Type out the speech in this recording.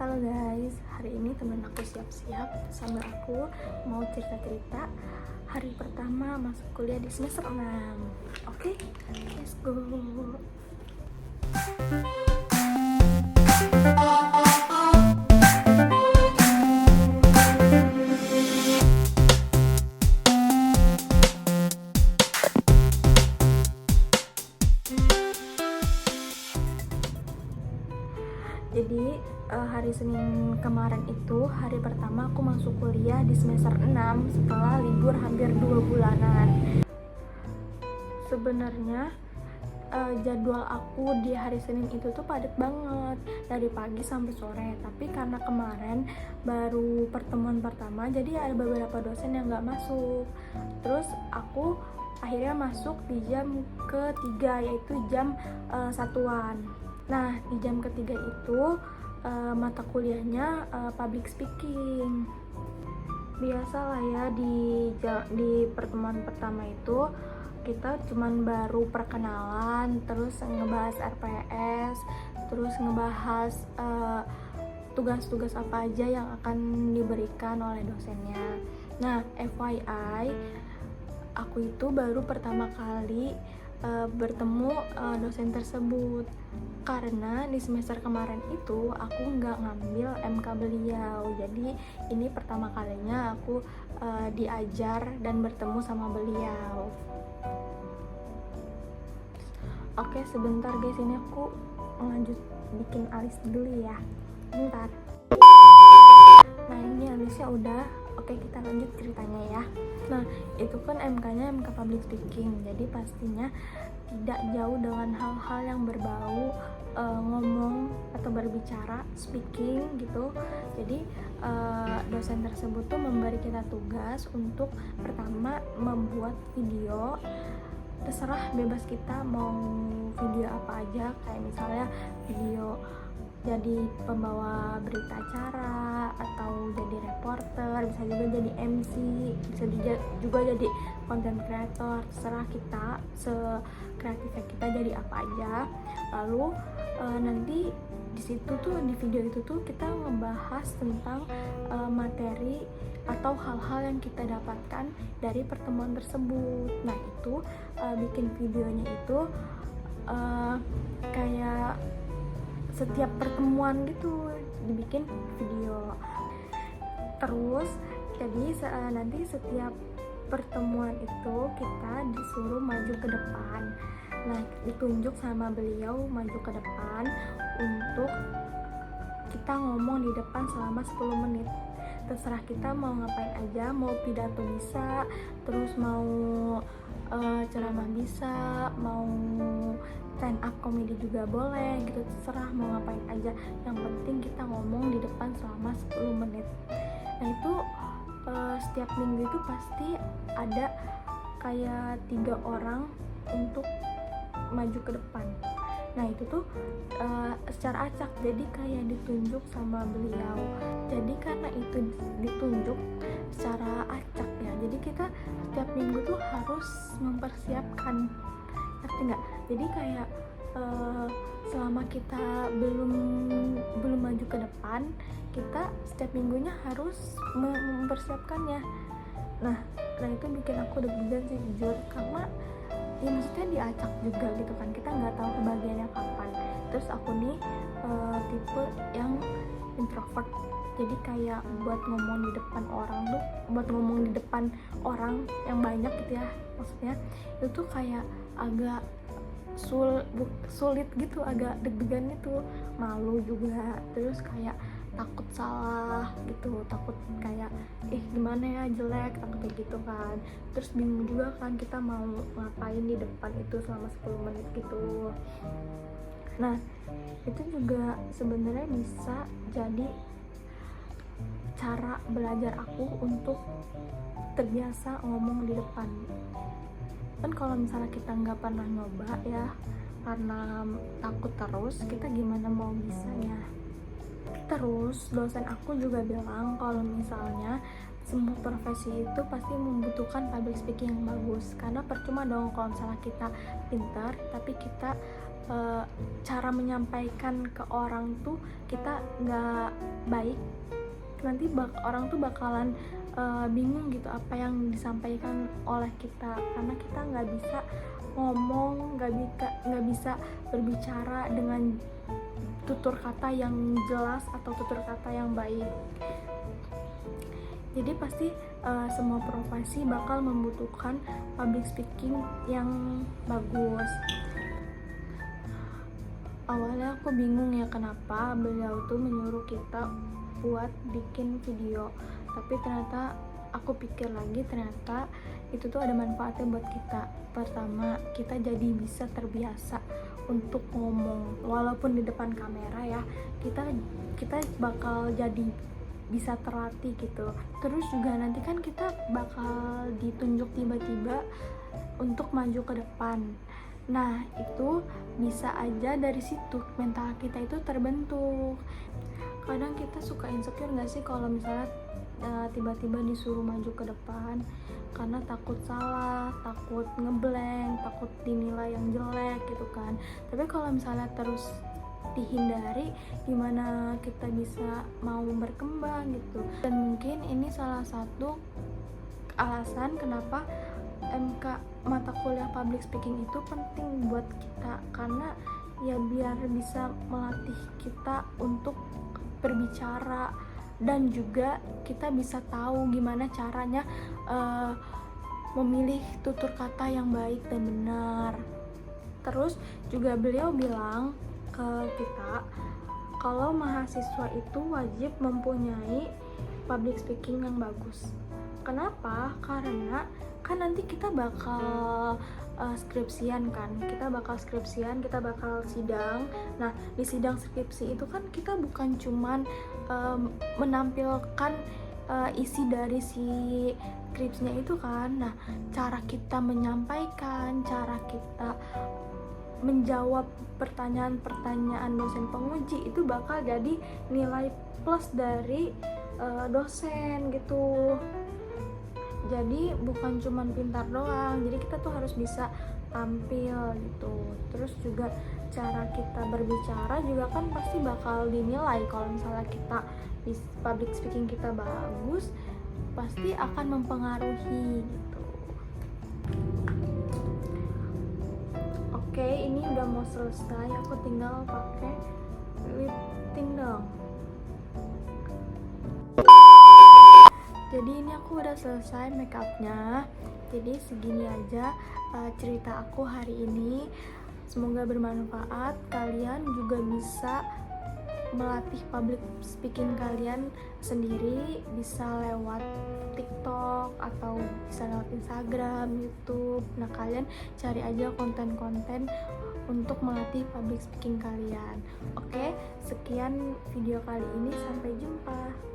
Halo guys, hari ini temen aku siap-siap sambil aku mau cerita-cerita hari pertama masuk kuliah di semester 6. Oke, let's go. Jadi hari Senin kemarin itu hari pertama aku masuk kuliah di semester 6 setelah libur hampir 2 bulanan. Sebenarnya jadwal aku di hari Senin itu tuh padat banget dari pagi sampai sore, tapi karena kemarin baru pertemuan pertama jadi ada beberapa dosen yang nggak masuk. Terus aku akhirnya masuk di jam ketiga, yaitu jam satuan. Nah, di jam ketiga itu mata kuliahnya public speaking. Biasalah ya, di pertemuan pertama itu kita cuman baru perkenalan, terus ngebahas RPS, terus ngebahas tugas-tugas apa aja yang akan diberikan oleh dosennya. Nah, FYI, aku itu baru pertama kali bertemu dosen tersebut karena di semester kemarin itu aku nggak ngambil MK beliau. Jadi ini pertama kalinya aku diajar dan bertemu sama beliau. Oke, sebentar guys, ini aku lanjut bikin alis dulu ya, bentar. Nah, ini alisnya udah. Oke, kita lanjut ceritanya ya. Nah, itu kan MK-nya MK Public Speaking, jadi pastinya tidak jauh dengan hal-hal yang berbau ngomong atau berbicara, speaking gitu. Jadi dosen tersebut tuh memberi kita tugas untuk pertama membuat video. Terserah, bebas kita mau video apa aja, kayak misalnya video jadi pembawa berita acara atau jadi reporter, bisa juga jadi MC, bisa juga jadi content creator. Terserah kita, sekreatifnya kita jadi apa aja. Lalu nanti di situ tuh, di video itu tuh kita ngebahas tentang materi atau hal-hal yang kita dapatkan dari pertemuan tersebut. Nah, itu bikin videonya itu kayak setiap pertemuan gitu dibikin video. Terus jadi nanti setiap pertemuan itu kita disuruh maju ke depan. Nah, ditunjuk sama beliau maju ke depan untuk kita ngomong di depan selama 10 menit. Terserah kita mau ngapain aja, mau pidato bisa, terus mau ceramah bisa, mau stand up comedy juga boleh gitu. Terserah mau ngapain aja, yang penting kita ngomong di depan selama 10 menit. Nah, itu setiap minggu itu pasti ada kayak 3 orang untuk maju ke depan. Nah, itu tuh secara acak, jadi kayak ditunjuk sama beliau. Jadi karena itu ditunjuk secara acak ya, jadi kita setiap minggu tuh harus mempersiapkan, ngerti nggak? Jadi kayak selama kita belum maju ke depan, kita setiap minggunya harus mempersiapkannya. Nah, itu bikin aku deg-degan sih jujur, karena ya maksudnya diacak juga gitu kan, kita nggak tahu kebahagiaannya kapan. Terus aku nih tipe yang introvert, jadi kayak buat ngomong di depan orang yang banyak gitu ya, maksudnya itu tuh kayak agak sulit gitu, agak deg-degan gitu, malu juga, terus kayak takut salah gitu, takut kayak gimana ya, jelek, takut kayak gitu kan. Terus bingung juga kan kita mau ngapain di depan itu selama 10 menit gitu. Nah, itu juga sebenarnya bisa jadi cara belajar aku untuk terbiasa ngomong di depan. Kan kalau misalnya kita nggak pernah nyoba ya, karena takut terus, kita gimana mau bisanya. Terus dosen aku juga bilang kalau misalnya semua profesi itu pasti membutuhkan public speaking yang bagus, karena percuma dong kalau misalnya kita pintar tapi kita cara menyampaikan ke orang tuh kita nggak baik, nanti orang tuh bakalan bingung gitu apa yang disampaikan oleh kita, karena kita nggak bisa ngomong, nggak bisa berbicara dengan tutur kata yang jelas atau tutur kata yang baik. Jadi pasti semua profesi bakal membutuhkan public speaking yang bagus. Awalnya aku bingung ya kenapa beliau tuh menyuruh kita buat bikin video, tapi ternyata aku pikir lagi, ternyata itu tuh ada manfaatnya buat kita. Pertama, kita jadi bisa terbiasa untuk ngomong walaupun di depan kamera ya, kita bakal jadi bisa terlatih gitu. Terus juga nanti kan kita bakal ditunjuk tiba-tiba untuk maju ke depan. Nah, itu bisa aja dari situ mental kita itu terbentuk. Kadang kita suka insecure gak sih kalau misalnya tiba-tiba disuruh maju ke depan, karena takut salah, takut ngeblank, takut dinilai yang jelek gitu kan. Tapi kalau misalnya terus dihindari, gimana kita bisa mau berkembang gitu. Dan mungkin ini salah satu alasan kenapa mata kuliah public speaking itu penting buat kita, karena ya biar bisa melatih kita untuk berbicara, dan juga kita bisa tahu gimana caranya memilih tutur kata yang baik dan benar. Terus juga beliau bilang ke kita kalau mahasiswa itu wajib mempunyai public speaking yang bagus. Kenapa? Karena kan nanti kita bakal skripsian kan, kita bakal sidang. Nah, di sidang skripsi itu kan kita bukan cuman menampilkan isi dari si skripsinya itu kan. Nah, cara kita menyampaikan, cara kita menjawab pertanyaan-pertanyaan dosen penguji itu bakal jadi nilai plus dari dosen gitu. Jadi bukan cuman pintar doang, jadi kita tuh harus bisa tampil gitu. Terus juga cara kita berbicara juga kan pasti bakal dinilai. Kalau misalnya kita di public speaking kita bagus, pasti akan mempengaruhi gitu. Oke, ini udah mau selesai, aku tinggal pakai lip tint dong. Jadi ini aku udah selesai make upnya. Jadi segini aja cerita aku hari ini. Semoga bermanfaat. Kalian juga bisa melatih public speaking kalian sendiri, bisa lewat TikTok atau bisa lewat Instagram, YouTube. Nah, kalian cari aja konten-konten untuk melatih public speaking kalian. Oke, sekian video kali ini, sampai jumpa.